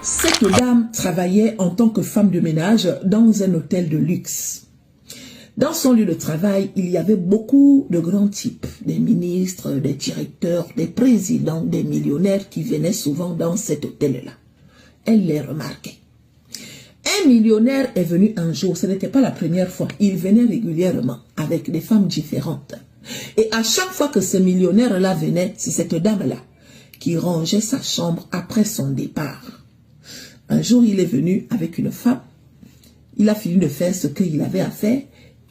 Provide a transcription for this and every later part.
Cette dame travaillait en tant que femme de ménage dans un hôtel de luxe. Dans son lieu de travail, il y avait beaucoup de grands types, des ministres, des directeurs, des présidents, des millionnaires qui venaient souvent dans cet hôtel-là. Elle les remarquait. Un millionnaire est venu un jour, ce n'était pas la première fois, il venait régulièrement avec des femmes différentes. Et à chaque fois que ce millionnaire-là venait, c'est cette dame-là qui rangeait sa chambre après son départ. Un jour, il est venu avec une femme, il a fini de faire ce qu'il avait à faire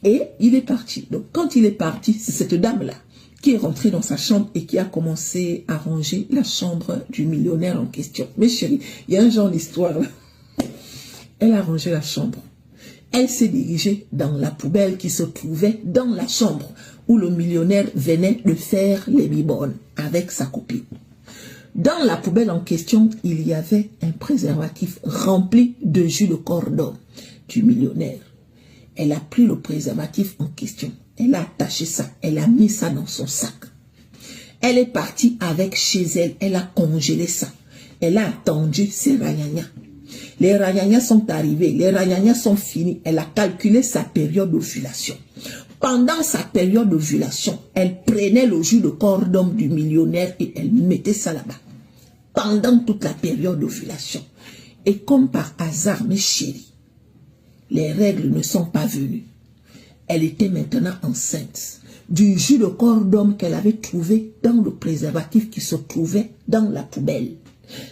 et il est parti. Donc quand il est parti, c'est cette dame-là qui est rentrée dans sa chambre et qui a commencé à ranger la chambre du millionnaire en question. Mais chérie, il y a un genre d'histoire là. Elle a rangé la chambre. Elle s'est dirigée dans la poubelle qui se trouvait dans la chambre où le millionnaire venait de faire les biberonnes avec sa copine. Dans la poubelle en question, il y avait un préservatif rempli de jus de cordon du millionnaire. Elle a pris le préservatif en question. Elle a attaché ça. Elle a mis ça dans son sac. Elle est partie avec chez elle. Elle a congelé ça. Elle a attendu ses ragnagnas. Les ragnagnas sont arrivés. Les ragnagnas sont finis. Elle a calculé sa période d'ovulation. Pendant sa période d'ovulation, elle prenait le jus de cordon du millionnaire et elle mettait ça là-bas. Pendant toute la période d'ovulation. Et comme par hasard, mes chéris, les règles ne sont pas venues. Elle était maintenant enceinte du jus de cordon qu'elle avait trouvé dans le préservatif qui se trouvait dans la poubelle.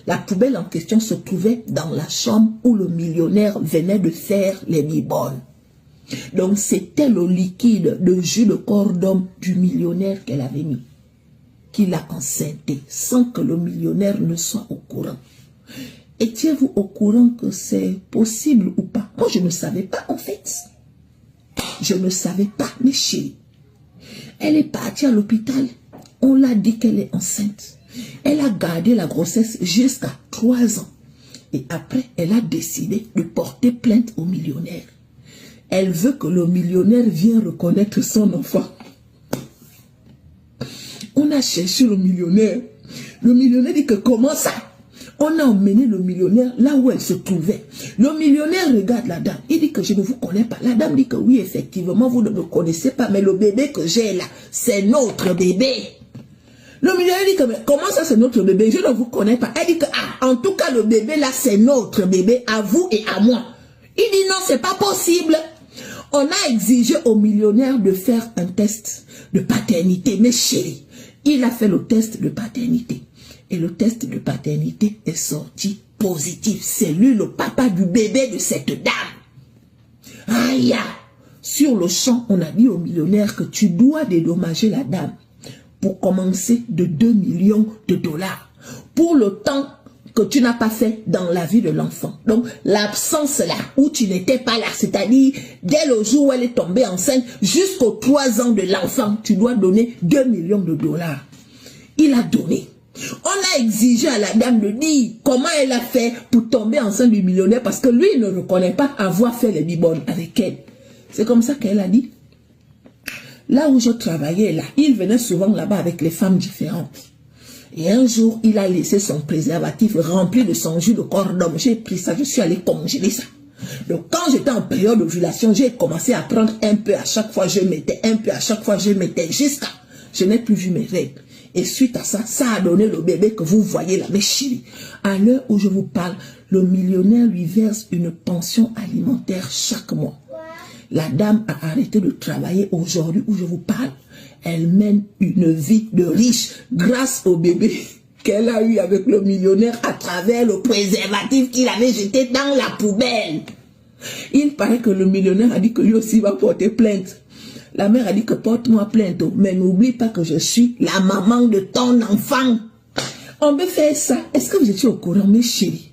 La poubelle en question se trouvait dans la chambre où le millionnaire venait de faire les biberonnes. Donc c'était le liquide de jus de cordon du millionnaire qu'elle avait mis, qui l'a enceinté sans que le millionnaire ne soit au courant. Étiez-vous au courant que c'est possible ou pas? Moi, je ne savais pas en fait. Je ne savais pas, mes chéris. Elle est partie à l'hôpital. On l'a dit qu'elle est enceinte. Elle a gardé la grossesse jusqu'à 3 ans. Et après, elle a décidé de porter plainte au millionnaire. Elle veut que le millionnaire vienne reconnaître son enfant. On a cherché le millionnaire. Le millionnaire dit que comment ça? On a emmené le millionnaire là où elle se trouvait. Le millionnaire regarde la dame. Il dit que je ne vous connais pas. La dame dit que oui, effectivement, vous ne me connaissez pas. Mais le bébé que j'ai là, c'est notre bébé. Le millionnaire dit que mais comment ça c'est notre bébé? Je ne vous connais pas. Elle dit que en tout cas le bébé là c'est notre bébé à vous et à moi. Il dit non, c'est pas possible. On a exigé au millionnaire de faire un test de paternité. Mais chérie, il a fait le test de paternité. Et le test de paternité est sorti positif. C'est lui le papa du bébé de cette dame. Aïe! Sur le champ, on a dit au millionnaire que tu dois dédommager la dame pour commencer de 2 millions de dollars. Pour le temps que tu n'as pas fait dans la vie de l'enfant. Donc, l'absence là, où tu n'étais pas là, c'est-à-dire dès le jour où elle est tombée enceinte, jusqu'aux 3 ans de l'enfant, tu dois donner 2 millions de dollars. Il a donné. On a exigé à la dame de dire comment elle a fait pour tomber enceinte du millionnaire parce que lui, il ne reconnaît pas avoir fait les biberonnes avec elle. C'est comme ça qu'elle a dit. Là où je travaillais, là, il venait souvent là-bas avec les femmes différentes. Et un jour, il a laissé son préservatif rempli de son jus de cordon. J'ai pris ça, je suis allé congeler ça. Donc quand j'étais en période d'ovulation, j'ai commencé à prendre un peu à chaque fois, je mettais un peu à chaque fois, je mettais jusqu'à... Je n'ai plus vu mes règles. Et suite à ça, ça a donné le bébé que vous voyez là. Mais chérie, à l'heure où je vous parle, le millionnaire lui verse une pension alimentaire chaque mois. La dame a arrêté de travailler aujourd'hui où je vous parle. Elle mène une vie de riche grâce au bébé qu'elle a eu avec le millionnaire à travers le préservatif qu'il avait jeté dans la poubelle. Il paraît que le millionnaire a dit que lui aussi va porter plainte. La mère a dit que porte-moi plainte, mais n'oublie pas que je suis la maman de ton enfant. On peut faire ça. Est-ce que vous étiez au courant, mes chéris?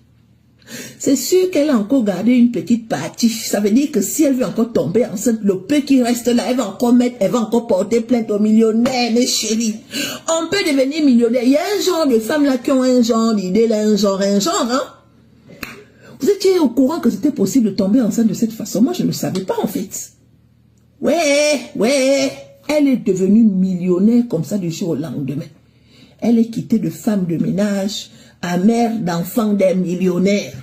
C'est sûr qu'elle a encore gardé une petite partie. Ça veut dire que si elle veut encore tomber enceinte, le peu qui reste là, elle va encore porter plainte au millionnaire, mes chéris. On peut devenir millionnaire. Il y a un genre de femmes là qui ont un genre d'idée, là, un genre, hein. Vous étiez au courant que c'était possible de tomber enceinte de cette façon? Moi, je ne savais pas, en fait. Ouais. Elle est devenue millionnaire comme ça du jour au lendemain. Elle est quittée de femme de ménage à mère d'enfants des millionnaires.